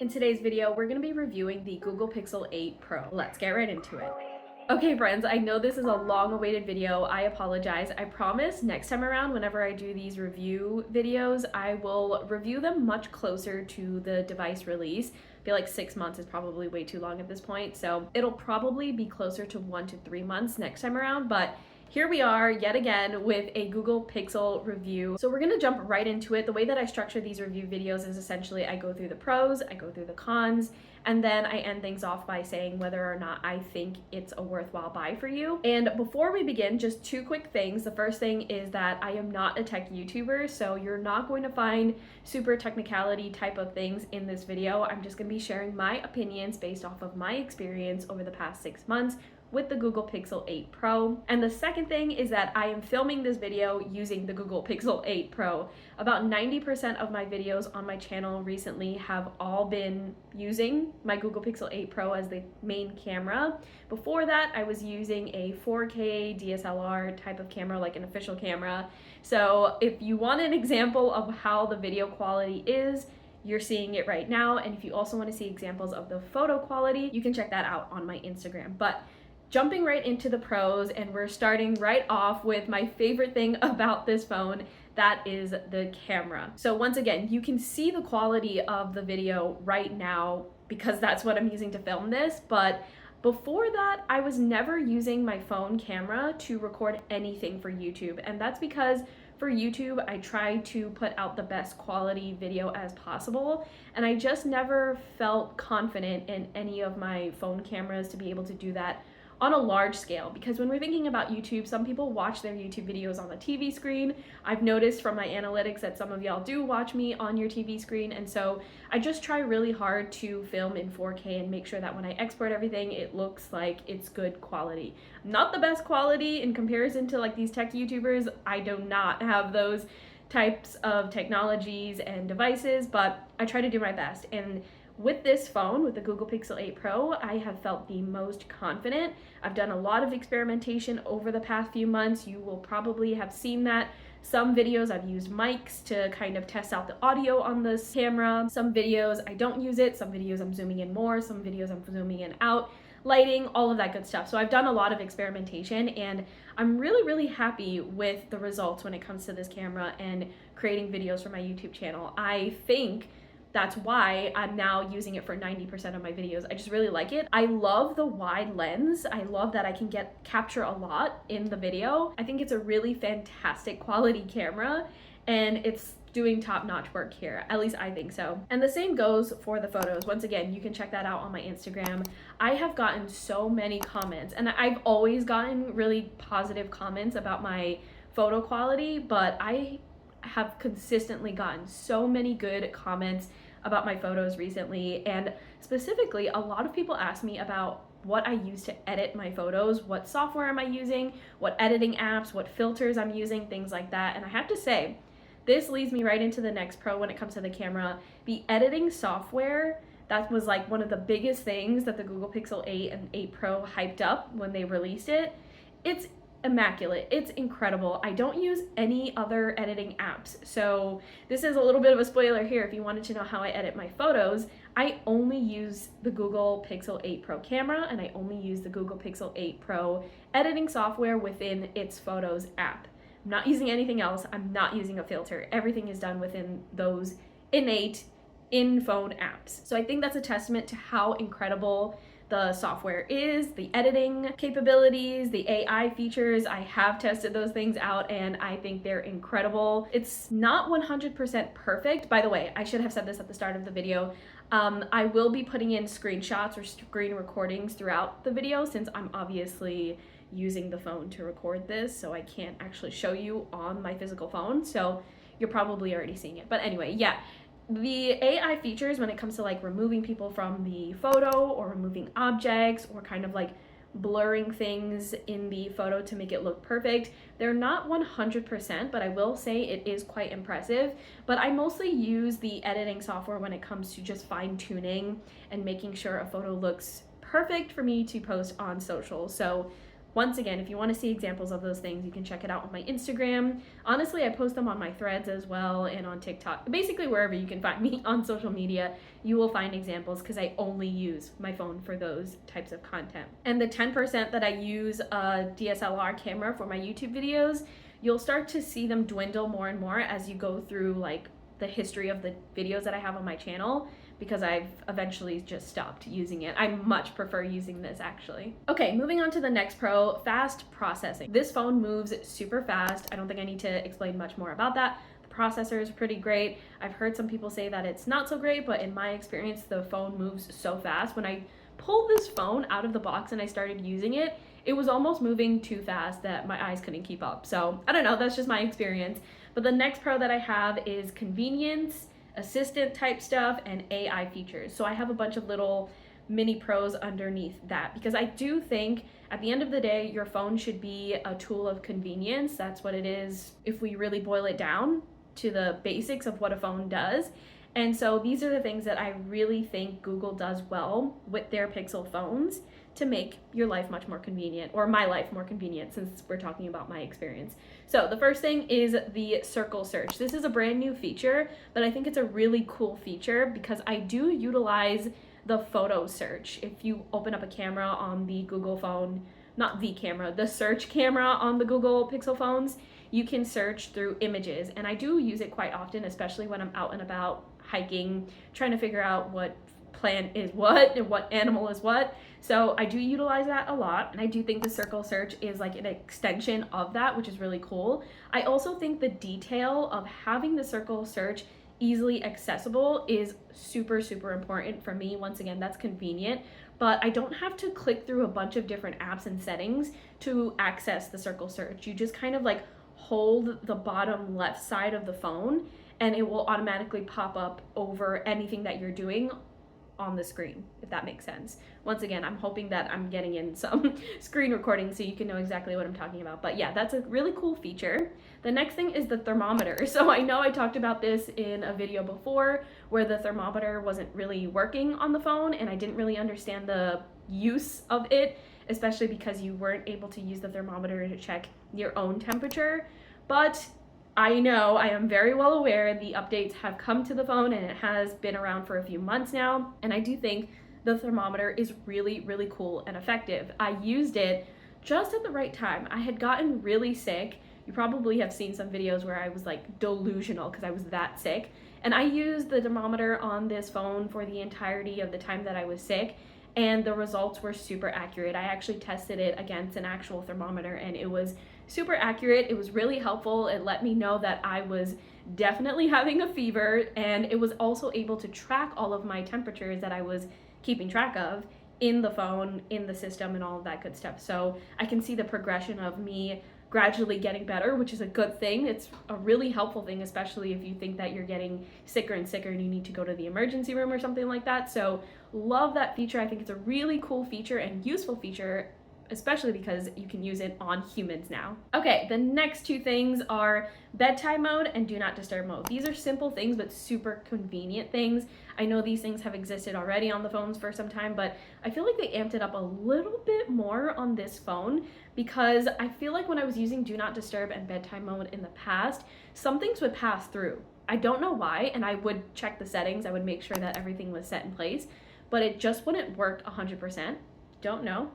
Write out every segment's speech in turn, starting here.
In today's video, we're going to be reviewing the Google Pixel 8 Pro. Let's get right into it. Okay friends, I know this is a long-awaited video. I apologize. I promise next time around, whenever I do these review videos, I will review them much closer to the device release. I feel like 6 months is probably way too long at this point, so it'll probably be closer to 1 to 3 months next time around, but here we are yet again with a Google Pixel review. So we're gonna jump right into it. The way that I structure these review videos is essentially I go through the pros, I go through the cons, and then I end things off by saying whether or not I think it's a worthwhile buy for you. And before we begin, just two quick things. The first thing is that I am not a tech YouTuber, so you're not going to find super technicality type of things in this video. I'm just gonna be sharing my opinions based off of my experience over the past 6 months with the Google Pixel 8 Pro. And the second thing is that I am filming this video using the Google Pixel 8 Pro. About 90% of my videos on my channel recently have all been using my Google Pixel 8 Pro as the main camera. Before that, I was using a 4K DSLR type of camera, like an official camera. So if you want an example of how the video quality is, you're seeing it right now. And if you also want to see examples of the photo quality, you can check that out on my Instagram. But jumping right into the pros, and we're starting right off with my favorite thing about this phone, that is the camera. So once again, you can see the quality of the video right now because that's what I'm using to film this, but before that, I was never using my phone camera to record anything for YouTube, and that's because for YouTube, I try to put out the best quality video as possible, and I just never felt confident in any of my phone cameras to be able to do that on a large scale, because when we're thinking about YouTube, some people watch their YouTube videos on the TV screen. I've noticed from my analytics that some of y'all do watch me on your TV screen, and so I just try really hard to film in 4K and make sure that when I export everything, it looks like it's good quality. Not the best quality in comparison to like these tech YouTubers. I do not have those types of technologies and devices, but I try to do my best. And with this phone, with the Google Pixel 8 Pro, I have felt the most confident. I've done a lot of experimentation over the past few months. You will probably have seen that. Some videos I've used mics to kind of test out the audio on this camera. Some videos I don't use it. Some videos I'm zooming in more. Some videos I'm zooming in out. Lighting, all of that good stuff. So I've done a lot of experimentation, and I'm really happy with the results when it comes to this camera and creating videos for my YouTube channel. I think that's why I'm now using it for 90% of my videos. I just really like it. I love the wide lens. I love that I can capture a lot in the video. I think it's a really fantastic quality camera, and it's doing top-notch work here. At least I think so. And the same goes for the photos. Once again, you can check that out on my Instagram. I have gotten so many comments, and I've always gotten really positive comments about my photo quality, but I have consistently gotten so many good comments about my photos recently, and specifically a lot of people ask me about what I use to edit my photos, what software am I using, what editing apps, what filters I'm using, things like that. And I have to say, this leads me right into the next pro when it comes to the camera. The editing software, that was like one of the biggest things that the Google Pixel 8 and 8 Pro hyped up when they released it. It's immaculate. It's incredible. I don't use any other editing apps. So this is a little bit of a spoiler here. If you wanted to know how I edit my photos, I only use the Google Pixel 8 Pro camera, and I only use the Google Pixel 8 Pro editing software within its Photos app. I'm not using anything else. I'm not using a filter. Everything is done within those innate in-phone apps. So I think that's a testament to how incredible the software is, the editing capabilities, the AI features. I have tested those things out, and I think they're incredible. It's not 100% perfect. By the way, I should have said this at the start of the video. I will be putting in screenshots or screen recordings throughout the video, since I'm obviously using the phone to record this, so I can't actually show you on my physical phone. So you're probably already seeing it. But anyway, yeah. The AI features when it comes to like removing people from the photo or removing objects or kind of like blurring things in the photo to make it look perfect, they're not 100%, but I will say it is quite impressive. But I mostly use the editing software when it comes to just fine-tuning and making sure a photo looks perfect for me to post on social. So Once again, if you want to see examples of those things, you can check it out on my Instagram. Honestly, I post them on my threads as well and on TikTok. Basically, wherever you can find me on social media, you will find examples because I only use my phone for those types of content. And the 10% that I use a DSLR camera for my YouTube videos, you'll start to see them dwindle more and more as you go through like the history of the videos that I have on my channel, because I've eventually just stopped using it. I much prefer using this actually. Okay, moving on to the next pro, fast processing. This phone moves super fast. I don't think I need to explain much more about that. The processor is pretty great. I've heard some people say that it's not so great, but in my experience, the phone moves so fast. When I pulled this phone out of the box and I started using it, it was almost moving too fast that my eyes couldn't keep up. So I don't know, that's just my experience. But the next pro that I have is convenience, assistant type stuff, and AI features. So I have a bunch of little mini pros underneath that, because I do think at the end of the day, your phone should be a tool of convenience. That's what it is if we really boil it down to the basics of what a phone does. And so these are the things that I really think Google does well with their Pixel phones to make your life much more convenient, or my life more convenient, since we're talking about my experience. So the first thing is the circle search. This is a brand new feature, but I think it's a really cool feature because I do utilize the photo search. If you open up a camera on the Google phone, not the camera, the search camera on the Google Pixel phones, you can search through images. And I do use it quite often, especially when I'm out and about hiking, trying to figure out what plant is what and what animal is what. So I do utilize that a lot, and I do think the circle search is like an extension of that, which is really cool. I also think the detail of having the circle search easily accessible is super, super important for me. Once again, that's convenient, but I don't have to click through a bunch of different apps and settings to access the circle search. You just kind of like hold the bottom left side of the phone and it will automatically pop up over anything that you're doing on the screen, if that makes sense. Once again, I'm hoping that I'm getting in some screen recording so you can know exactly what I'm talking about. But yeah, that's a really cool feature. The next thing is the thermometer. So I know I talked about this in a video before where the thermometer wasn't really working on the phone and I didn't really understand the use of it, especially because you weren't able to use the thermometer to check your own temperature. But I know, I am very well aware the updates have come to the phone and it has been around for a few months now. And I do think the thermometer is really, really cool and effective. I used it just at the right time. I had gotten really sick. You probably have seen some videos where I was like delusional because I was that sick. And I used the thermometer on this phone for the entirety of the time that I was sick. And the results were super accurate. I actually tested it against an actual thermometer and it was super accurate. It was really helpful. It let me know that I was definitely having a fever, and it was also able to track all of my temperatures that I was keeping track of in the phone, in the system, and all of that good stuff. So I can see the progression of me gradually getting better, which is a good thing. It's a really helpful thing, especially if you think that you're getting sicker and sicker and you need to go to the emergency room or something like that. So love that feature. I think it's a really cool feature and useful feature, especially because you can use it on humans now. Okay, the next two things are bedtime mode and do not disturb mode. These are simple things, but super convenient things. I know these things have existed already on the phones for some time, but I feel like they amped it up a little bit more on this phone because I feel like when I was using do not disturb and bedtime mode in the past, some things would pass through. I don't know why, and I would check the settings. I would make sure that everything was set in place, but it just wouldn't work 100%. Don't know.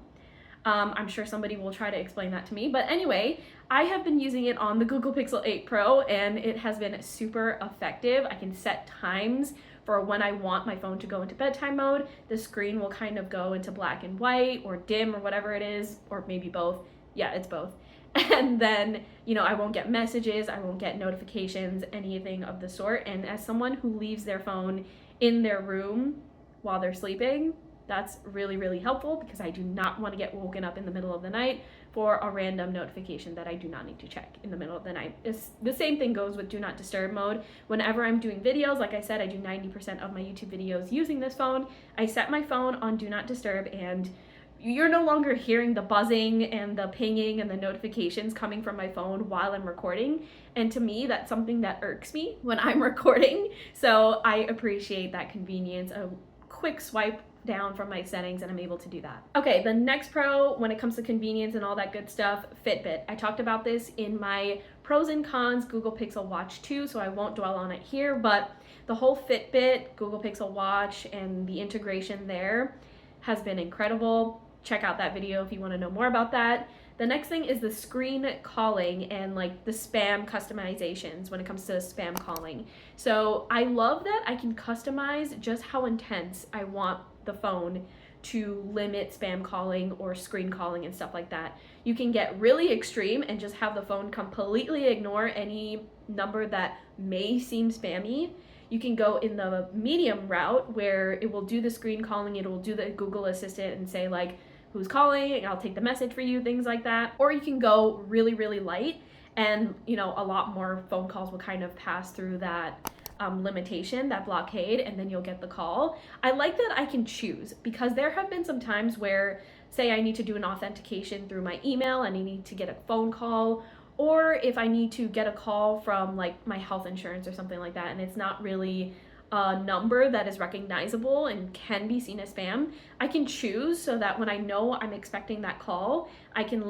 I'm sure somebody will try to explain that to me. But anyway, I have been using it on the Google Pixel 8 Pro and it has been super effective. I can set times for when I want my phone to go into bedtime mode. The screen will kind of go into black and white or dim or whatever it is, or maybe both. Yeah, it's both. And then, I won't get messages, I won't get notifications, anything of the sort. And as someone who leaves their phone in their room while they're sleeping, that's really, really helpful because I do not want to get woken up in the middle of the night for a random notification that I do not need to check in the middle of the night. The same thing goes with do not disturb mode. Whenever I'm doing videos, like I said, I do 90% of my YouTube videos using this phone. I set my phone on do not disturb and you're no longer hearing the buzzing and the pinging and the notifications coming from my phone while I'm recording. And to me, that's something that irks me when I'm recording. So I appreciate that convenience. A quick swipe down from my settings and I'm able to do that. Okay, the next pro when it comes to convenience and all that good stuff, Fitbit. I talked about this in my pros and cons Google Pixel Watch 2, so I won't dwell on it here, but the whole Fitbit, Google Pixel Watch, and the integration there has been incredible. Check out that video if you want to know more about that. The next thing is the screen calling and like the spam customizations when it comes to spam calling. So I love that I can customize just how intense I want the phone to limit spam calling or screen calling and stuff like that. You can get really extreme and just have the phone completely ignore any number that may seem spammy. You can go in the medium route where it will do the screen calling, it will do the Google Assistant and say like, who's calling, I'll take the message for you, things like that. Or you can go really, really light and, you know, a lot more phone calls will kind of pass through that limitation, that blockade, and then you'll get the call. I like that I can choose because there have been some times where, say I need to do an authentication through my email and I need to get a phone call, or if I need to get a call from like my health insurance or something like that and it's not really a number that is recognizable and can be seen as spam, I can choose so that when I know I'm expecting that call, I can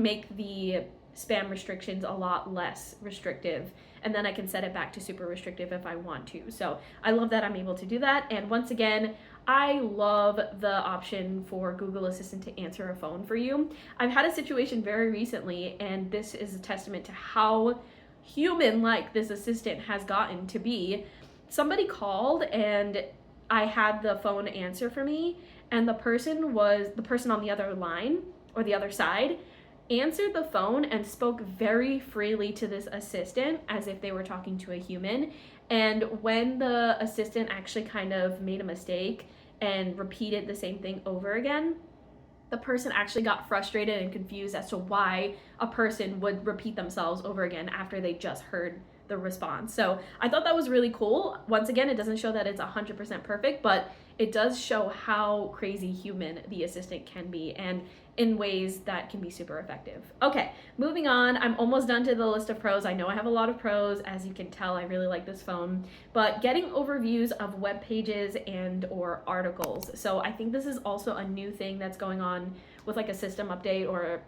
make the spam restrictions a lot less restrictive, and then I can set it back to super restrictive if I want to. So I love that I'm able to do that. And once again, I love the option for Google Assistant to answer a phone for you. I've had a situation very recently, and this is a testament to how human-like this assistant has gotten to be. Somebody called and I had the phone answer for me, and the person on the other line or the other side answered the phone and spoke very freely to this assistant as if they were talking to a human. And when the assistant actually kind of made a mistake and repeated the same thing over again, the person actually got frustrated and confused as to why a person would repeat themselves over again after they just heard the response. So I thought that was really cool. Once again, it doesn't show that it's 100% perfect, but it does show how crazy human the assistant can be and in ways that can be super effective. Okay, moving on. I'm almost done to the list of pros. I know I have a lot of pros. As you can tell, I really like this phone, but getting overviews of web pages and or articles. So I think this is also a new thing that's going on with like a system update or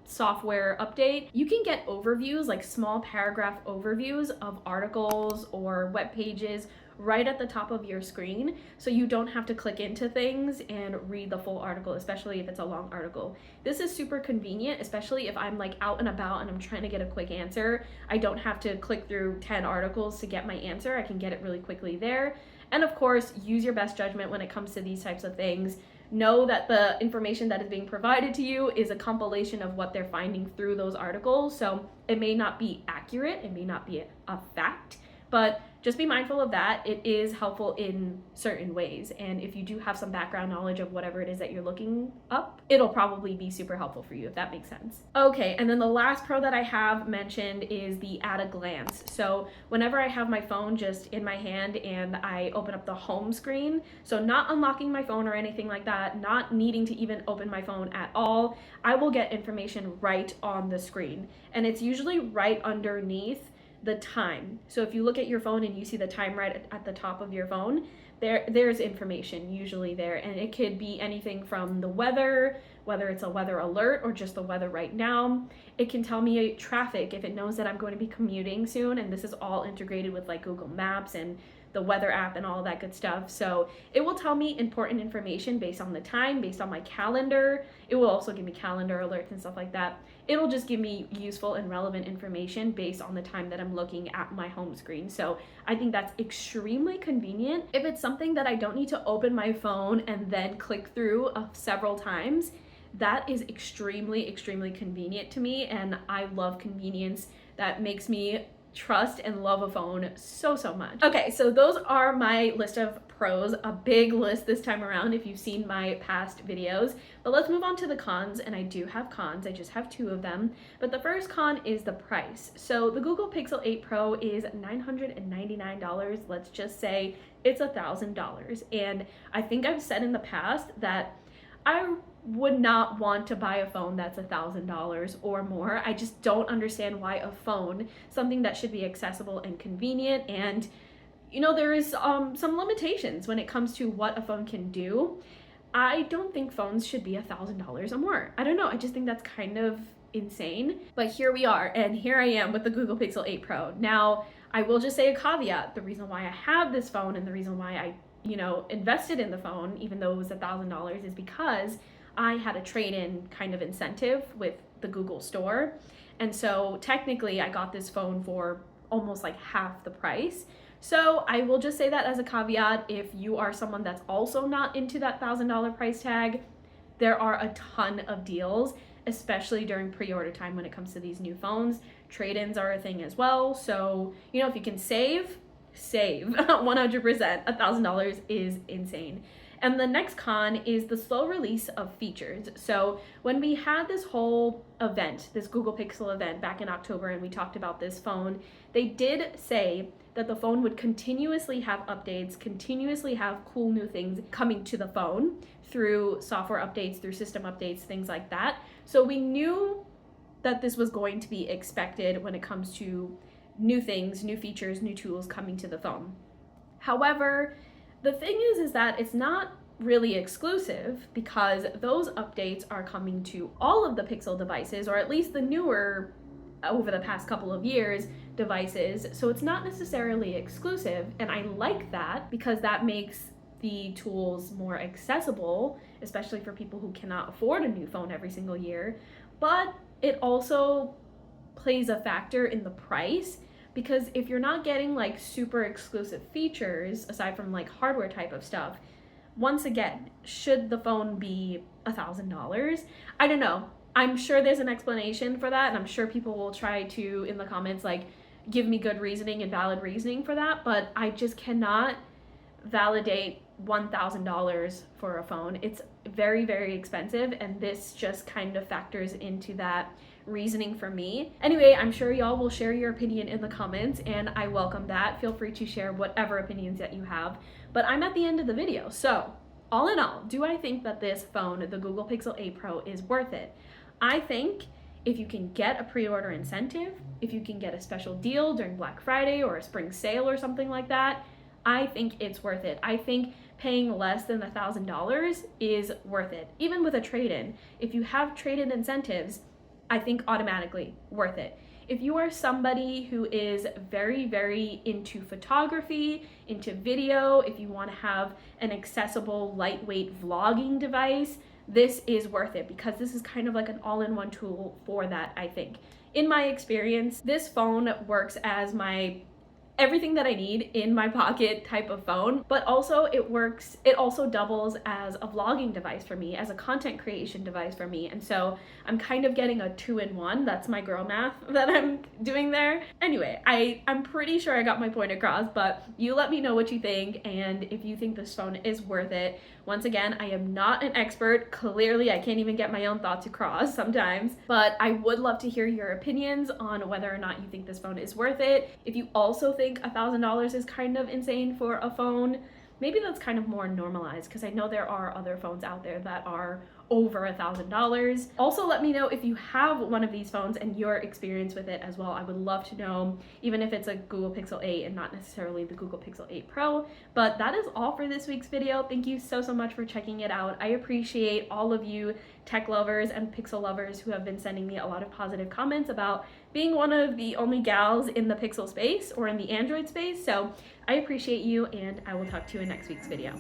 software update. You can get overviews, like small paragraph overviews of articles or web pages right at the top of your screen, so you don't have to click into things and read the full article, especially if it's a long article. This is super convenient, especially if I'm like out and about and I'm trying to get a quick answer. I don't have to click through 10 articles to get my answer. I can get it really quickly there. And of course, use your best judgment when it comes to these types of things. Know that the information that is being provided to you is a compilation of what they're finding through those articles. So it may not be accurate, it may not be a fact, but just be mindful of that. It is helpful in certain ways. And if you do have some background knowledge of whatever it is that you're looking up, it'll probably be super helpful for you, if that makes sense. Okay, and then the last pro that I have mentioned is the at a glance. So whenever I have my phone just in my hand and I open up the home screen, so not unlocking my phone or anything like that, not needing to even open my phone at all, I will get information right on the screen. And it's usually right underneath the time. So if you look at your phone and you see the time right at the top of your phone, there's information usually there, and it could be anything from the weather, whether it's a weather alert or just the weather right now. It can tell me traffic if it knows that I'm going to be commuting soon, and this is all integrated with like Google Maps and the weather app and all that good stuff. So it will tell me important information based on the time, based on my calendar. It will also give me calendar alerts and stuff like that. It'll just give me useful and relevant information based on the time that I'm looking at my home screen. So I think that's extremely convenient. If it's something that I don't need to open my phone and then click through several times, that is extremely, extremely convenient to me, and I love convenience. That makes me trust and love a phone so much. Okay, so those are my list of pros, a big list this time around if you've seen my past videos. But let's move on to the cons, and I do have cons. I just have 2 of them. But the first con is the price. So the Google Pixel 8 Pro is $999. Let's just say it's $1,000. And I think I've said in the past that I would not want to buy a phone that's $1,000 or more. I just don't understand why a phone, something that should be accessible and convenient and you know, there is some limitations when it comes to what a phone can do. I don't think phones should be $1,000 or more. I don't know, I just think that's kind of insane. But here we are, and here I am with the Google Pixel 8 Pro. Now, I will just say a caveat. The reason why I have this phone and the reason why I, you know, invested in the phone, even though it was $1,000, is because I had a trade-in kind of incentive with the Google store. And so technically I got this phone for almost like half the price. So I will just say that as a caveat. If you are someone that's also not into that $1,000 price tag, there are a ton of deals, especially during pre-order time when it comes to these new phones. Trade-ins are a thing as well. So, you know, if you can save 100%. $1,000 is insane. And the next con is the slow release of features. So when we had this whole event, this Google Pixel event back in October, and we talked about this phone, they did say that the phone would continuously have updates, continuously have cool new things coming to the phone through software updates, through system updates, things like that. So we knew that this was going to be expected when it comes to new things, new features, new tools coming to the phone. However, the thing is that it's not really exclusive, because those updates are coming to all of the Pixel devices, or at least the newer, over the past couple of years, devices. So it's not necessarily exclusive, and I like that because that makes the tools more accessible, especially for people who cannot afford a new phone every single year. But it also plays a factor in the price, because if you're not getting like super exclusive features aside from like hardware type of stuff, once again, should the phone be $1,000? I don't know. I'm sure there's an explanation for that, and I'm sure people will try to, in the comments, like give me good reasoning and valid reasoning for that, but I just cannot validate $1,000 for a phone. It's very, very expensive, and this just kind of factors into that reasoning for me. Anyway, I'm sure y'all will share your opinion in the comments, and I welcome that. Feel free to share whatever opinions that you have, but I'm at the end of the video. So all in all, do I think that this phone, the Google Pixel 8 Pro, is worth it? I think if you can get a pre-order incentive, if you can get a special deal during Black Friday or a spring sale or something like that, I think it's worth it. I think paying less than $1,000 is worth it. Even with a trade-in, if you have trade-in incentives, I think automatically worth it. If you are somebody who is very, very into photography, into video, if you want to have an accessible, lightweight vlogging device, this is worth it, because this is kind of like an all-in-one tool for that, I think. In my experience, this phone works as my everything that I need in my pocket type of phone, but also it also doubles as a vlogging device for me, as a content creation device for me. And so I'm kind of getting a 2-in-1. That's my girl math that I'm doing there. Anyway, I'm pretty sure I got my point across, but you let me know what you think, and if you think this phone is worth it. Once again, I am not an expert. Clearly, I can't even get my own thoughts across sometimes, but I would love to hear your opinions on whether or not you think this phone is worth it. If you also think $1,000 is kind of insane for a phone, maybe that's kind of more normalized, because I know there are other phones out there that are over $1,000. Also, let me know if you have one of these phones and your experience with it as well. I would love to know, even if it's a Google Pixel 8 and not necessarily the Google Pixel 8 Pro. But that is all for this week's video. Thank you so much for checking it out. I appreciate all of you tech lovers and Pixel lovers who have been sending me a lot of positive comments about being one of the only gals in the Pixel space or in the Android space. So I appreciate you, and I will talk to you in next week's video.